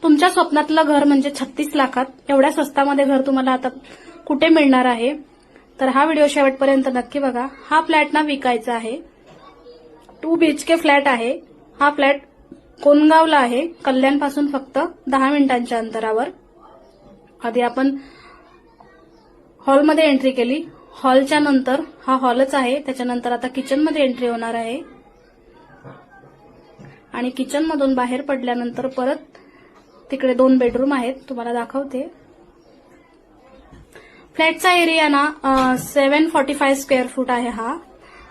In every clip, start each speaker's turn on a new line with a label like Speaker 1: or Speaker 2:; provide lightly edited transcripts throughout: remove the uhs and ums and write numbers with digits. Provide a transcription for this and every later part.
Speaker 1: तुमच्या स्वप्नातलं घर म्हणजे 36 लाखात, एवढ्या स्वस्तामध्ये घर तुम्हाला आता कुठे मिळणार आहे? तर हा व्हिडिओ शेवटपर्यंत नक्की बघा. हा फ्लॅट ना विकायचा आहे. 2 BHK फ्लॅट आहे. हा फ्लॅट कोणगावला आहे. कल्याणपासून फक्त 10 मिनिटांच्या अंतरावर. आधी आपण हॉलमध्ये एंट्री केली. हॉलच्या नंतर हा हॉलच आहे. त्याच्यानंतर आता किचनमध्ये एंट्री होणार आहे. आणि किचनमधून बाहेर पडल्यानंतर परत तिकडे 2 बेडरूम आहेत, तुम्हाला दाखवते. फ्लॅटचा एरिया ना 745 स्क्वेअर फूट आहे हा.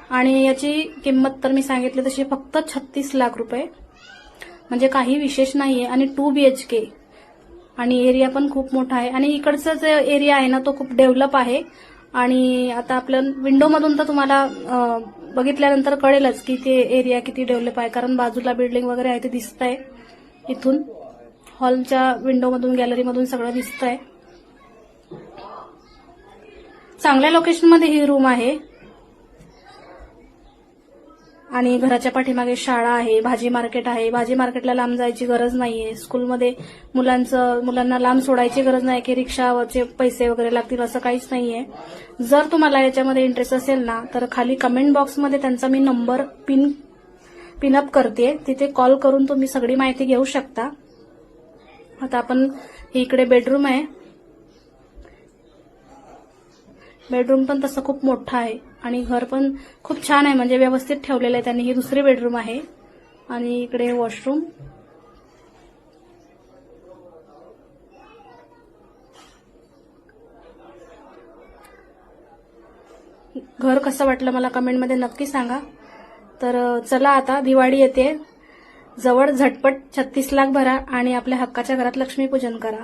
Speaker 1: आणि याची किंमत तर मी सांगितली तशी फक्त 36 लाख रुपये, म्हणजे काही विशेष नाहीये. आणि 2 BHK आणि एरिया पण खूप मोठा आहे. आणि इकडचा जो एरिया आहे ना तो खूप डेव्हलप आहे. आणि आता आपल्या विंडोमधून तर तुम्हाला बघितल्यानंतर कळेलच की ते एरिया किती डेव्हलप आहे, कारण बाजूला बिल्डिंग वगैरे आहे ते दिसतंय. इथून हॉलच्या विंडोमधून गॅलरीमधून सगळं दिसतंय. चांगल्या लोकेशनमध्ये ही रूम आहे. आणि घराच्या पाठीमागे शाळा आहे, भाजी मार्केट आहे. भाजी मार्केटला लांब जायची गरज नाहीये. स्कूलमध्ये मुलांना लांब सोडायची गरज नाही की रिक्षाचे पैसे वगैरे लागतील, असं काहीच नाहीये. जर तुम्हाला याच्यामध्ये इंटरेस्ट असेल ना तर खाली कमेंट बॉक्समध्ये त्यांचा मी नंबर पिनअप करते, तिथे कॉल करून तुम्ही सगळी माहिती घेऊ शकता. आता आपण इकडे बेडरूम आहे. बेडरूम पण तसं खूप मोठा आहे आणि घर पण खूप छान आहे, म्हणजे व्यवस्थित ठेवलेलं आहे त्यांनी. ही दुसरी बेडरूम आहे. आणि इकडे वॉशरूम. घर कसं वाटलं मला कमेंटमध्ये नक्की सांगा. तर चला, आता दिवाळी येते जवळ, झटपट 36 लाख भरा आणि आपल्या हक्काच्या घरात लक्ष्मीपूजन करा.